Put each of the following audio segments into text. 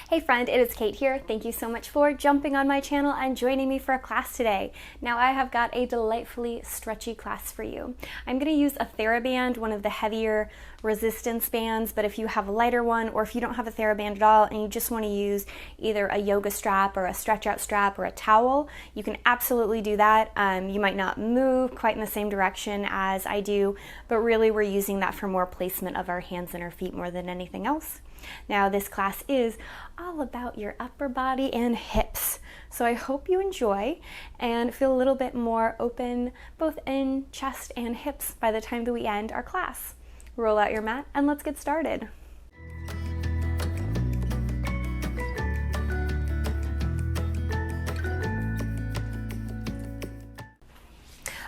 Hey friend, it is Kate here. Thank you so much for jumping on my channel and joining me for a class today. Now I have got a delightfully stretchy class for you. I'm going to use a Theraband, one of the heavier resistance bands, but if you have a lighter one or if you don't have a Theraband at all and you just want to use either a yoga strap or a stretch out strap or a towel, you can absolutely do that. You might not move quite in the same direction as I do, but really we're using that for more placement of our hands and our feet more than anything else. Now this class is all about your upper body and hips. So I hope you enjoy and feel a little bit more open both in chest and hips by the time that we end our class. Roll out your mat and let's get started.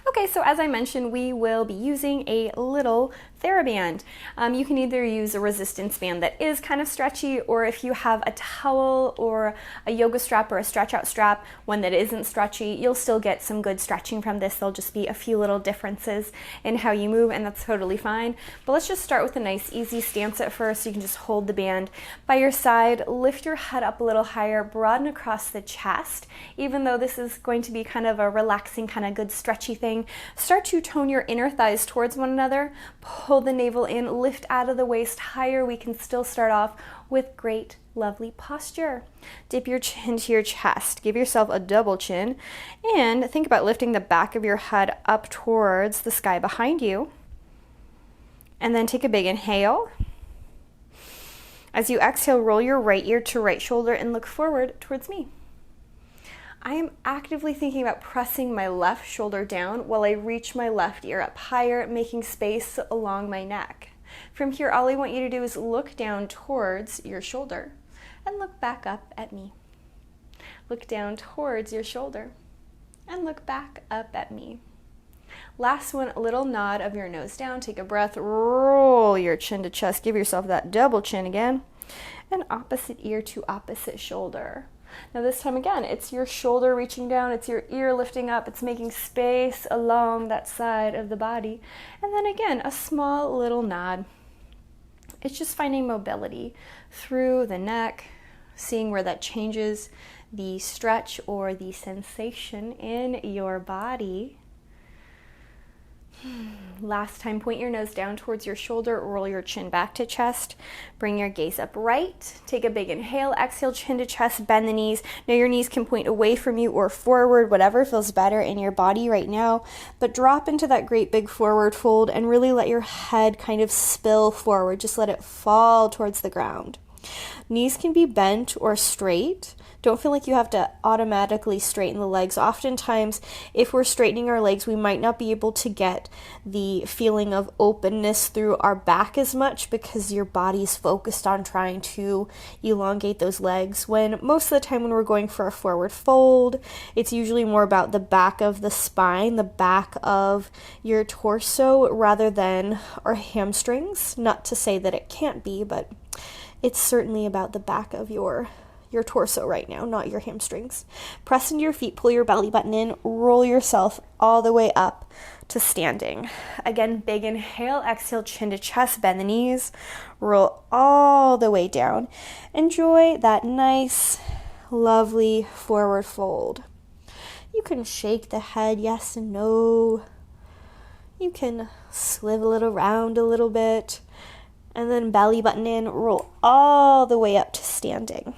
Okay, so as I mentioned, we will be using a little Theraband. You can either use a resistance band that is kind of stretchy, or if you have a towel or a yoga strap or a stretch out strap, one that isn't stretchy, you'll still get some good stretching from this. There'll just be a few little differences in how you move, and that's totally fine. But let's just start with a nice easy stance at first. You can just hold the band by your side, lift your head up a little higher, broaden across the chest. Even though this is going to be kind of a relaxing, kind of good stretchy thing, start to tone your inner thighs towards one another. Pull the navel in, lift out of the waist higher. We can still start off with great, lovely posture. Dip your chin to your chest. Give yourself a double chin and think about lifting the back of your head up towards the sky behind you. And then take a big inhale. As you exhale, roll your right ear to right shoulder and look forward towards me. I am actively thinking about pressing my left shoulder down while I reach my left ear up higher, making space along my neck. From here, all I want you to do is look down towards your shoulder and look back up at me. Look down towards your shoulder and look back up at me. Last one, a little nod of your nose down. Take a breath, roll your chin to chest. Give yourself that double chin again. And opposite ear to opposite shoulder. Now this time again, it's your shoulder reaching down, it's your ear lifting up, it's making space along that side of the body. And then again, a small little nod. It's just finding mobility through the neck, seeing where that changes the stretch or the sensation in your body. Last time, point your nose down towards your shoulder, roll your chin back to chest, bring your gaze upright, take a big inhale, exhale, chin to chest, bend the knees. Now your knees can point away from you or forward, whatever feels better in your body right now, but drop into that great big forward fold and really let your head kind of spill forward. Just let it fall towards the ground. Knees can be bent or straight. Don't feel like you have to automatically straighten the legs. Oftentimes, if we're straightening our legs, we might not be able to get the feeling of openness through our back as much because your body's focused on trying to elongate those legs. When most of the time when we're going for a forward fold, it's usually more about the back of the spine, the back of your torso, rather than our hamstrings. Not to say that it can't be, but it's certainly about the back of your torso right now, not your hamstrings. Press into your feet, pull your belly button in, roll yourself all the way up to standing. Again, big inhale, exhale, chin to chest, bend the knees, roll all the way down. Enjoy that nice, lovely forward fold. You can shake the head yes and no. You can swivel it around a little bit. And then belly button in, roll all the way up to standing.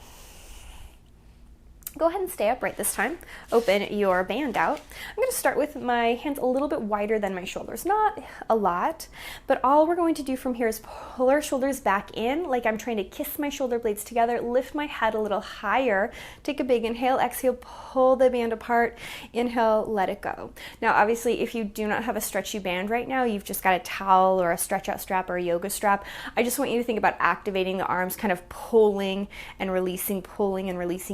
Go ahead and stay upright this time. Open your band out. I'm going to start with my hands a little bit wider than my shoulders. Not a lot, but all we're going to do from here is pull our shoulders back in like I'm trying to kiss my shoulder blades together, lift my head a little higher, take a big inhale, exhale, pull the band apart, inhale, let it go. Now obviously if you do not have a stretchy band right now, you've just got a towel or a stretch out strap or a yoga strap, I just want you to think about activating the arms, kind of pulling and releasing,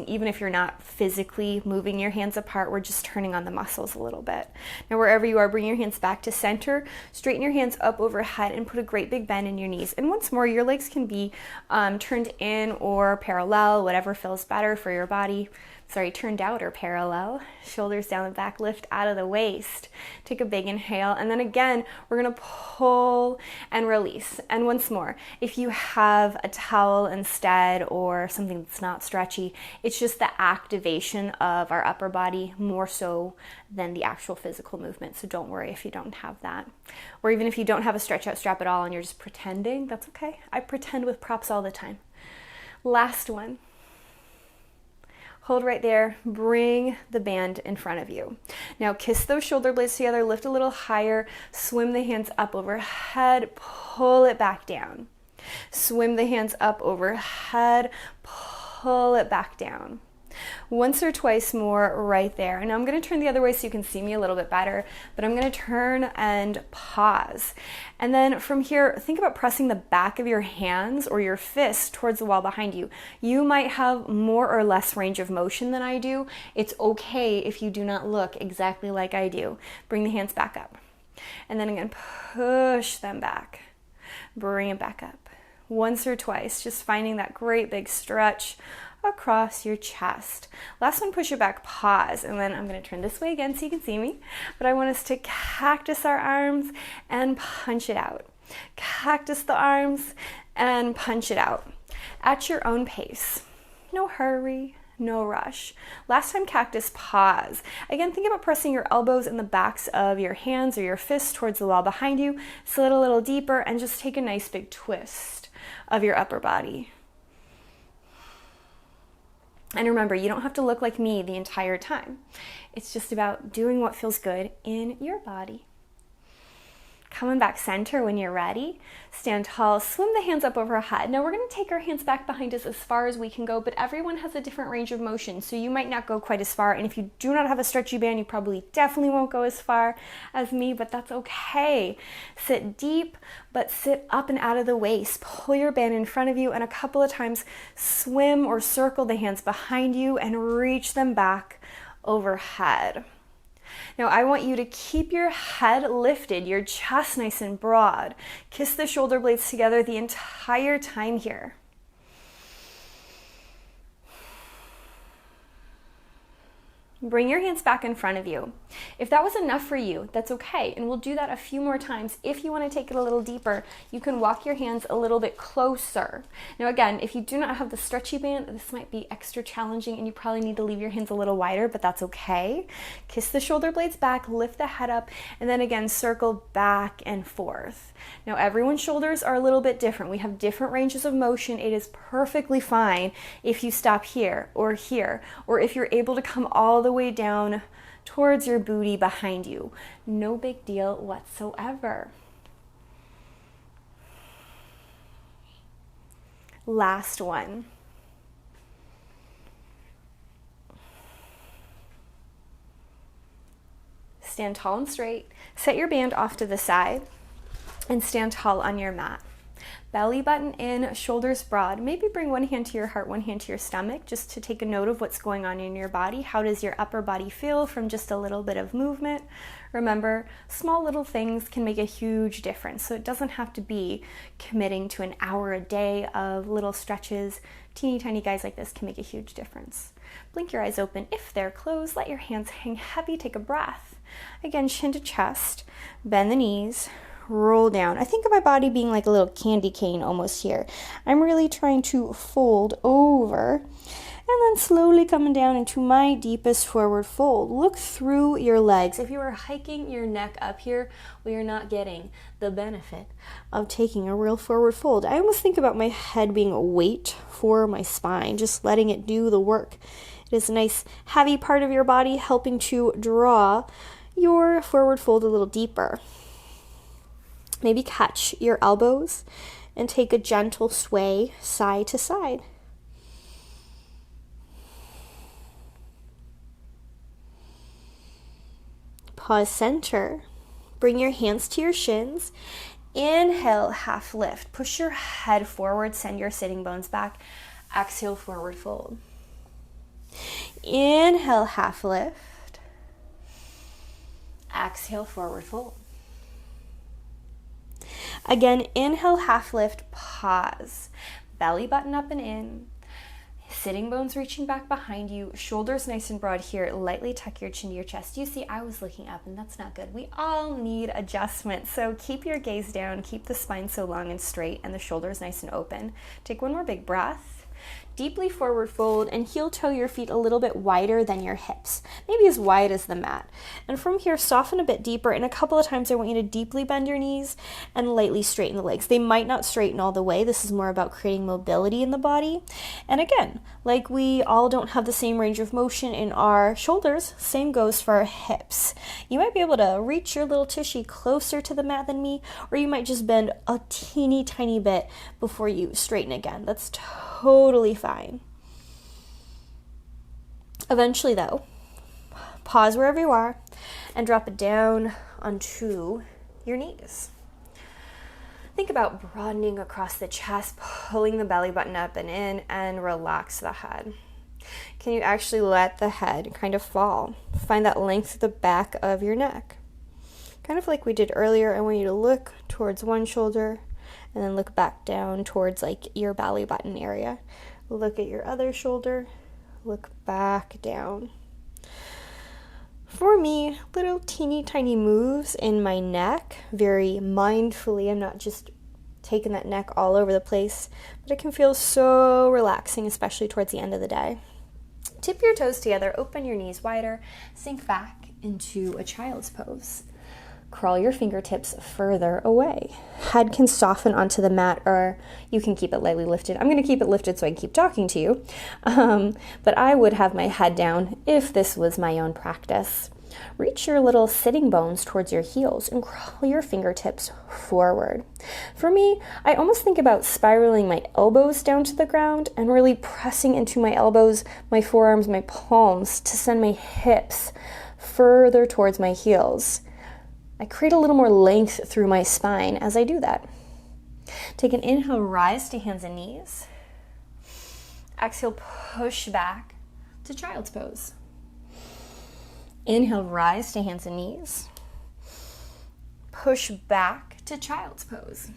even if you're not physically moving your hands apart, we're just turning on the muscles a little bit. Now wherever you are, bring your hands back to center, straighten your hands up overhead and put a great big bend in your knees. And once more, your legs can be turned in or parallel, whatever feels better for your body. turned out or parallel. Shoulders down the back, lift out of the waist. Take a big inhale, and then again, we're gonna pull and release. And once more, if you have a towel instead or something that's not stretchy, it's just the activation of our upper body more so than the actual physical movement. So don't worry if you don't have that. Or even if you don't have a stretch out strap at all and you're just pretending, that's okay. I pretend with props all the time. Last one. Hold right there, bring the band in front of you. Now kiss those shoulder blades together, lift a little higher, swim the hands up overhead, pull it back down. Swim the hands up overhead, pull it back down. Once or twice more right there. And now I'm going to turn the other way so you can see me a little bit better, but I'm going to turn and pause. And then from here, think about pressing the back of your hands or your fist towards the wall behind you. You might have more or less range of motion than I do. It's okay if you do not look exactly like I do. Bring the hands back up. And then again, push them back. Bring it back up. Once or twice, just finding that great big stretch across your chest. Last one, push it back, pause, and then I'm going to turn this way again so you can see me, but I want us to cactus our arms and punch it out. Cactus the arms and punch it out at your own pace. No hurry, no rush. Last time, cactus, pause. Again, think about pressing your elbows in the backs of your hands or your fists towards the wall behind you. Slid a little deeper and just take a nice big twist of your upper body. And remember, you don't have to look like me the entire time. It's just about doing what feels good in your body. Coming back center when you're ready. Stand tall, swim the hands up overhead. Now we're going to take our hands back behind us as far as we can go, but everyone has a different range of motion, so you might not go quite as far. And if you do not have a stretchy band, you probably definitely won't go as far as me, but that's okay. Sit deep, but sit up and out of the waist. Pull your band in front of you, and a couple of times swim or circle the hands behind you and reach them back overhead. Now I want you to keep your head lifted, your chest nice and broad. Kiss the shoulder blades together the entire time here. Bring your hands back in front of you. If that was enough for you, that's okay. And we'll do that a few more times. If you want to take it a little deeper, you can walk your hands a little bit closer. Now again, if you do not have the stretchy band, this might be extra challenging and you probably need to leave your hands a little wider, but that's okay. Kiss the shoulder blades back, lift the head up, and then again, circle back and forth. Now everyone's shoulders are a little bit different. We have different ranges of motion. It is perfectly fine if you stop here, or if you're able to come all the way down towards your booty behind you. No big deal whatsoever. Last one. Stand tall and straight. Set your band off to the side and stand tall on your mat. Belly button in, shoulders broad. Maybe bring one hand to your heart, one hand to your stomach, just to take a note of what's going on in your body. How does your upper body feel from just a little bit of movement? Remember, small little things can make a huge difference. So it doesn't have to be committing to an hour a day of little stretches. Teeny tiny guys like this can make a huge difference. Blink your eyes open. If they're closed, let your hands hang heavy. Take a breath. Again, chin to chest. Bend the knees. Roll down. I think of my body being like a little candy cane almost here. I'm really trying to fold over and then slowly coming down into my deepest forward fold. Look through your legs. If you are hiking your neck up here, we are not getting the benefit of taking a real forward fold. I almost think about my head being a weight for my spine, just letting it do the work. It is a nice heavy part of your body helping to draw your forward fold a little deeper. Maybe catch your elbows and take a gentle sway side to side. Pause center. Bring your hands to your shins. Inhale, half lift. Push your head forward, send your sitting bones back. Exhale, forward fold. Inhale, half lift. Exhale, forward fold. Again, inhale, half lift, pause. Belly button up and in. sitting bones reaching back behind you, shoulders nice and broad here, lightly tuck your chin to your chest. You see, I was looking up and that's not good. We all need adjustment. So keep your gaze down, keep the spine so long and straight and the shoulders nice and open. Take one more big breath. Deeply forward fold and heel toe your feet a little bit wider than your hips, maybe as wide as the mat. And from here, soften a bit deeper, and a couple of times I want you to deeply bend your knees and lightly straighten the legs. They might not straighten all the way. This is more about creating mobility in the body. And again, like we all don't have the same range of motion in our shoulders, same goes for our hips. You might be able to reach your little tushy closer to the mat than me, or you might just bend a teeny tiny bit before you straighten again. That's totally fine. Eventually though, pause wherever you are and drop it down onto your knees. Think about broadening across the chest, pulling the belly button up and in, and relax the head. Can you actually let the head kind of fall? Find that length at the back of your neck. Kind of like we did earlier, I want you to look towards one shoulder and then look back down towards like your belly button area. Look at your other shoulder, look back down. For me, little teeny tiny moves in my neck, very mindfully. I'm not just taking that neck all over the place, but it can feel so relaxing, especially towards the end of the day. Tip your toes together, open your knees wider, sink back into a child's pose. Crawl your fingertips further away. Head can soften onto the mat, or you can keep it lightly lifted. I'm going to keep it lifted so I can keep talking to you. But I would have my head down if this was my own practice. Reach your little sitting bones towards your heels and crawl your fingertips forward. For me, I almost think about spiraling my elbows down to the ground and really pressing into my elbows, my forearms, my palms to send my hips further towards my heels. I create a little more length through my spine as I do that. Take an inhale, rise to hands and knees. Exhale, push back to child's pose. Inhale, rise to hands and knees. Push back to child's pose.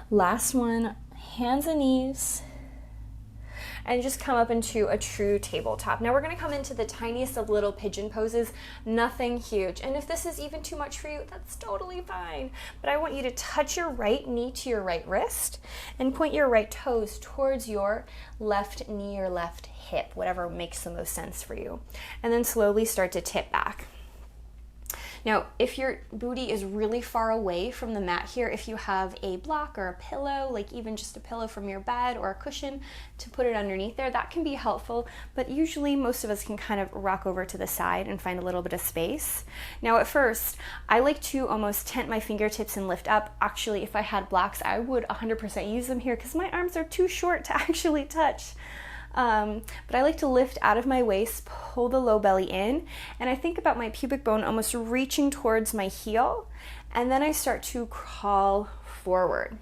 Last one, hands and knees. And just come up into a true tabletop. Now we're going to come into the tiniest of little pigeon poses, nothing huge. And if this is even too much for you, that's totally fine. But I want you to touch your right knee to your right wrist and point your right toes towards your left knee or left hip, whatever makes the most sense for you. And then slowly start to tip back. Now, if your booty is really far away from the mat here, if you have a block or a pillow, like even just a pillow from your bed or a cushion to put it underneath there, that can be helpful, but usually most of us can kind of rock over to the side and find a little bit of space. Now at first, I like to almost tent my fingertips and lift up. Actually, if I had blocks, I would 100% use them here because my arms are too short to actually touch. But I like to lift out of my waist, pull the low belly in, and I think about my pubic bone almost reaching towards my heel, and then I start to crawl forward.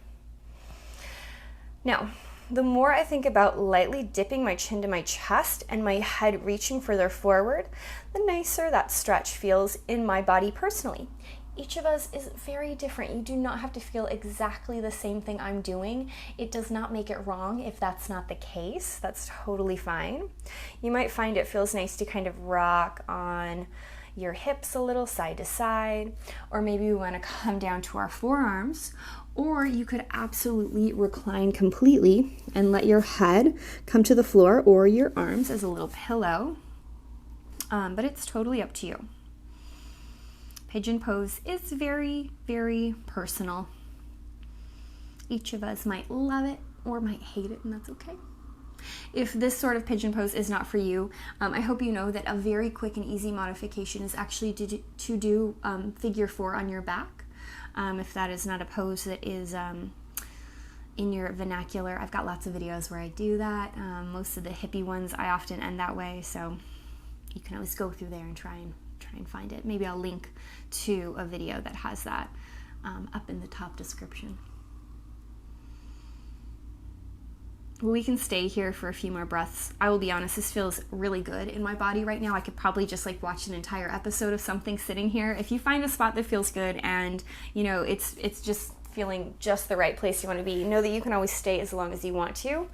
Now, the more I think about lightly dipping my chin to my chest and my head reaching further forward, the nicer that stretch feels in my body personally. Each of us is very different. You do not have to feel exactly the same thing I'm doing. It does not make it wrong if that's not the case. That's totally fine. You might find it feels nice to kind of rock on your hips a little side to side, or maybe we want to come down to our forearms, or you could absolutely recline completely and let your head come to the floor or your arms as a little pillow, but it's totally up to you. Pigeon pose is very, very personal. Each of us might love it or might hate it, and that's okay. If this sort of pigeon pose is not for you, I hope you know that a very quick and easy modification is actually to do figure 4 on your back. If that is not a pose that is in your vernacular, I've got lots of videos where I do that. Most of the hippie ones I often end that way, so you can always go through there and try and find it. Maybe I'll link to a video that has that up in the top description. We can stay here for a few more breaths. I will be honest, this feels really good in my body right now. I could probably just like watch an entire episode of something sitting here. If you find a spot that feels good and you know it's just feeling just the right place you want to be. Know that you can always stay as long as you want to.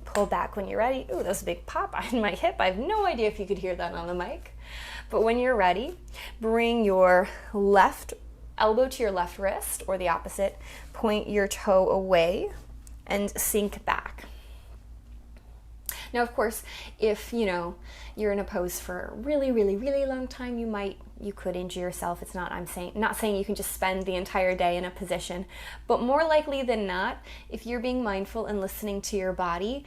Pull back when you're ready. Ooh, that was a big pop in my hip. I have no idea if you could hear that on the mic. But when you're ready, bring your left elbow to your left wrist, or the opposite. Point your toe away and sink back. Now, of course, if you're in a pose for a really, really, really long time, you could injure yourself. It's not, not saying you can just spend the entire day in a position, but more likely than not, if you're being mindful and listening to your body,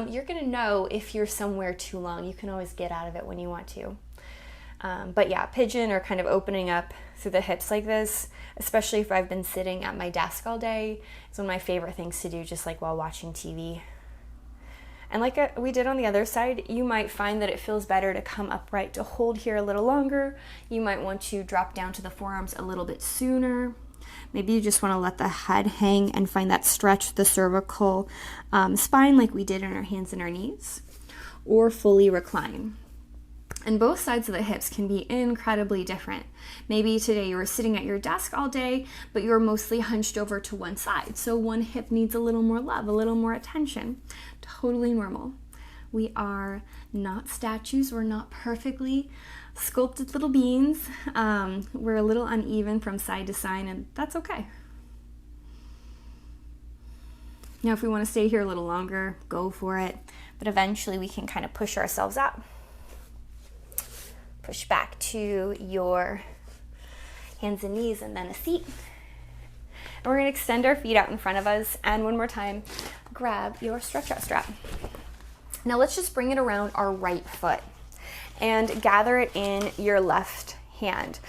you're gonna know if you're somewhere too long. You can always get out of it when you want to. But yeah, pigeon, or kind of opening up through the hips like this, especially if I've been sitting at my desk all day, is one of my favorite things to do, just like while watching TV. And like we did on the other side, you might find that it feels better to come upright, to hold here a little longer. You might want to drop down to the forearms a little bit sooner. Maybe you just want to let the head hang and find that stretch the cervical spine like we did in our hands and our knees, or fully recline. And both sides of the hips can be incredibly different. Maybe today you were sitting at your desk all day, but you were mostly hunched over to one side. So one hip needs a little more love, a little more attention. Totally normal. We are not statues. We're not perfectly sculpted little beings. We're a little uneven from side to side, and that's okay. Now, if we want to stay here a little longer, go for it. But eventually we can kind of push ourselves up. Push back to your hands and knees, and then a seat. And we're going to extend our feet out in front of us, and one more time, grab your stretch out strap. Now let's just bring it around our right foot and gather it in your left hand.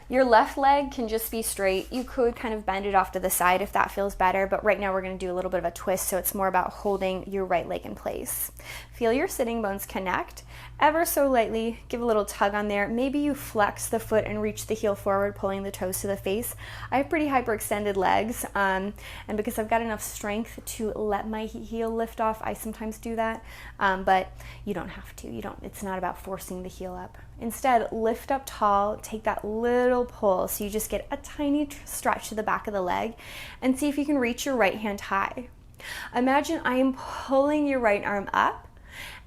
Your left leg can just be straight. You could kind of bend it off to the side if that feels better, but right now we're going to do a little bit of a twist, so it's more about holding your right leg in place. Feel your sitting bones connect ever so lightly. Give a little tug on there. Maybe you flex the foot and reach the heel forward, pulling the toes to the face. I have pretty hyperextended legs, and because I've got enough strength to let my heel lift off, I sometimes do that, but you don't have to. It's not about forcing the heel up. Instead, lift up tall, take that little pull, so you just get a tiny stretch to the back of the leg, and see if you can reach your right hand high. Imagine I am pulling your right arm up,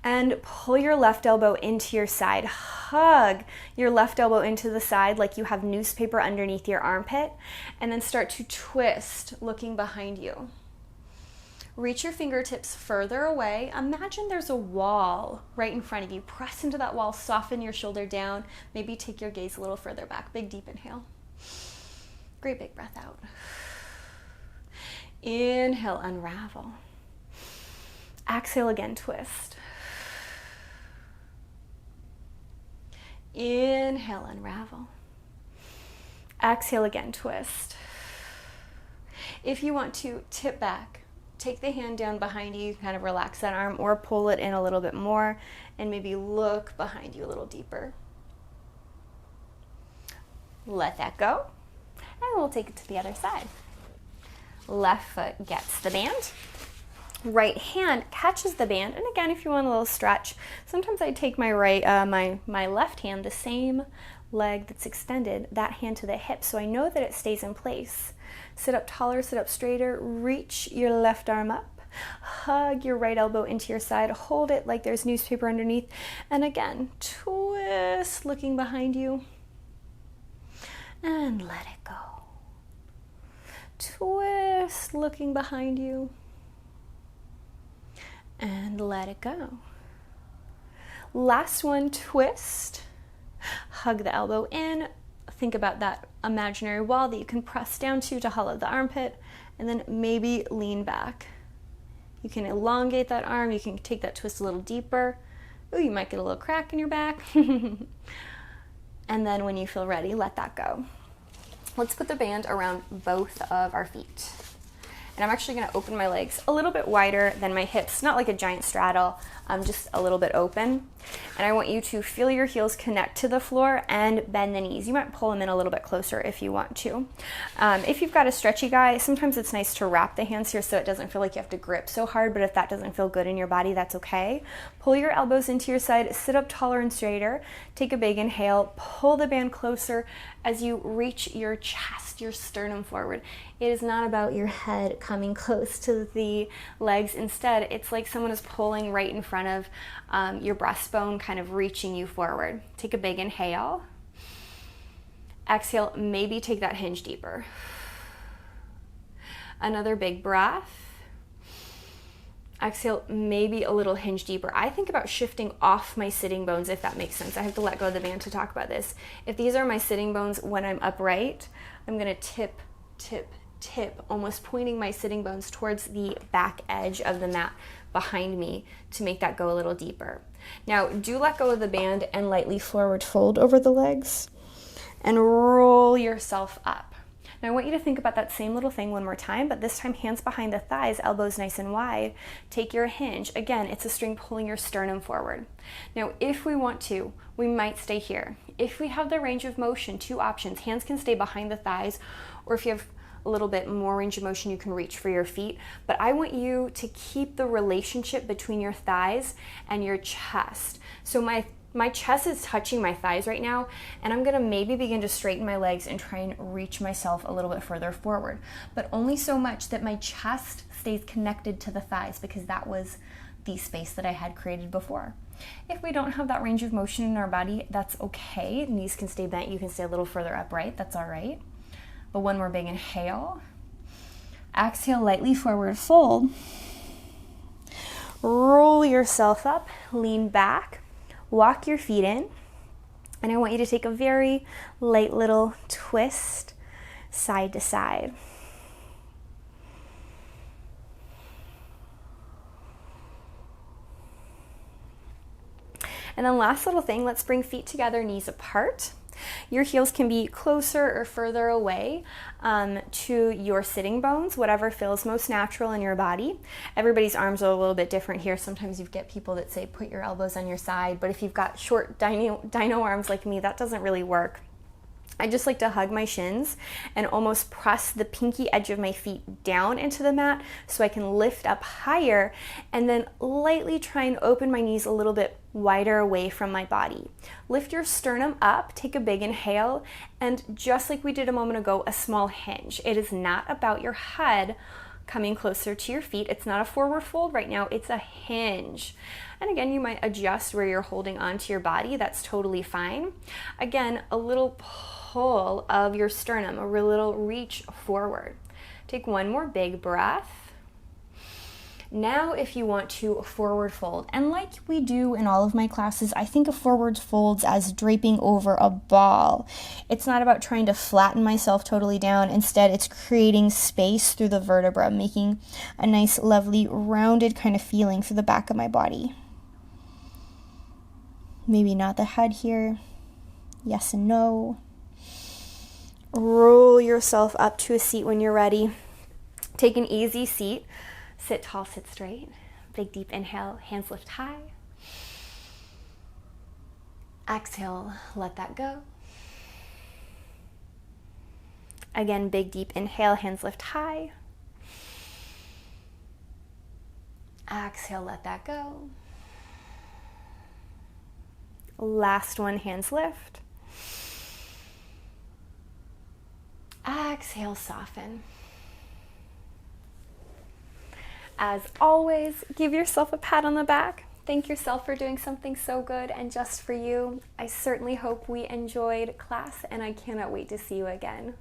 and pull your left elbow into your side. Hug your left elbow into the side like you have newspaper underneath your armpit, and then start to twist, looking behind you. Reach your fingertips further away. Imagine there's a wall right in front of you. Press into that wall, soften your shoulder down. Maybe take your gaze a little further back. Big deep inhale. Great big breath out. Inhale, unravel. Exhale again, twist. Inhale, unravel. Exhale again, twist. If you want to tip back, take the hand down behind you, kind of relax that arm, or pull it in a little bit more, and maybe look behind you a little deeper. Let that go, and we'll take it to the other side. Left foot gets the band. Right hand catches the band, and again, if you want a little stretch, sometimes I take my my left hand, the same leg that's extended, that hand to the hip, so I know that it stays in place. Sit up taller, sit up straighter, reach your left arm up, hug your right elbow into your side, hold it like there's newspaper underneath, and again, twist, looking behind you, and let it go. Twist, looking behind you, and let it go. Last one, twist, hug the elbow in, think about that imaginary wall that you can press down to hollow the armpit, and then maybe lean back. You can elongate that arm, you can take that twist a little deeper. Ooh, you might get a little crack in your back. And then when you feel ready, let that go. Let's put the band around both of our feet. And I'm actually gonna open my legs a little bit wider than my hips, not like a giant straddle, just a little bit open. And I want you to feel your heels connect to the floor and bend the knees. You might pull them in a little bit closer if you want to. If you've got a stretchy guy, sometimes it's nice to wrap the hands here so it doesn't feel like you have to grip so hard, but if that doesn't feel good in your body, that's okay. Pull your elbows into your side, sit up taller and straighter. Take a big inhale, pull the band closer as you reach your chest, your sternum forward. It is not about your head coming close to the legs. Instead, it's like someone is pulling right in front of your breastbone, kind of reaching you forward. Take a big inhale. Exhale, maybe take that hinge deeper. Another big breath. Exhale, maybe a little hinge deeper. I think about shifting off my sitting bones, if that makes sense. I have to let go of the band to talk about this. If these are my sitting bones when I'm upright, I'm gonna tip, tip, tip, almost pointing my sitting bones towards the back edge of the mat behind me to make that go a little deeper. Now, do let go of the band and lightly forward fold over the legs and roll yourself up. Now I want you to think about that same little thing one more time, but this time hands behind the thighs, elbows nice and wide. Take your hinge. Again, it's a string pulling your sternum forward. Now, if we want to, we might stay here. If we have the range of motion, two options. Hands can stay behind the thighs, or if you have a little bit more range of motion, you can reach for your feet. But I want you to keep the relationship between your thighs and your chest. So my chest is touching my thighs right now, and I'm gonna maybe begin to straighten my legs and try and reach myself a little bit further forward, but only so much that my chest stays connected to the thighs, because that was the space that I had created before. If we don't have that range of motion in our body, that's okay. Knees can stay bent, you can stay a little further upright, that's all right. But one more big inhale. Exhale, lightly forward fold. Roll yourself up, lean back. Walk your feet in, and I want you to take a very light little twist side to side. And then last little thing, let's bring feet together, knees apart. Your heels can be closer or further away to your sitting bones, whatever feels most natural in your body. Everybody's arms are a little bit different here. Sometimes you get people that say put your elbows on your side, but if you've got short dino arms like me, that doesn't really work. I just like to hug my shins and almost press the pinky edge of my feet down into the mat so I can lift up higher, and then lightly try and open my knees a little bit wider away from my body. Lift your sternum up, take a big inhale, and just like we did a moment ago, a small hinge. It is not about your head coming closer to your feet. It's not a forward fold right now, it's a hinge. And again, you might adjust where you're holding onto your body. That's totally fine. Again, a little pull of your sternum, a little reach forward. Take one more big breath. Now, if you want to forward fold, and like we do in all of my classes, I think of forward folds as draping over a ball. It's not about trying to flatten myself totally down. Instead, it's creating space through the vertebra, making a nice, lovely, rounded kind of feeling for the back of my body. Maybe not the head here. Yes and no. Roll yourself up to a seat when you're ready. Take an easy seat. Sit tall, sit straight. Big deep inhale, hands lift high. Exhale, let that go. Again, big deep inhale, hands lift high. Exhale, let that go. Last one, hands lift. Exhale, soften. As always, give yourself a pat on the back. Thank yourself for doing something so good and just for you. I certainly hope we enjoyed class, and I cannot wait to see you again.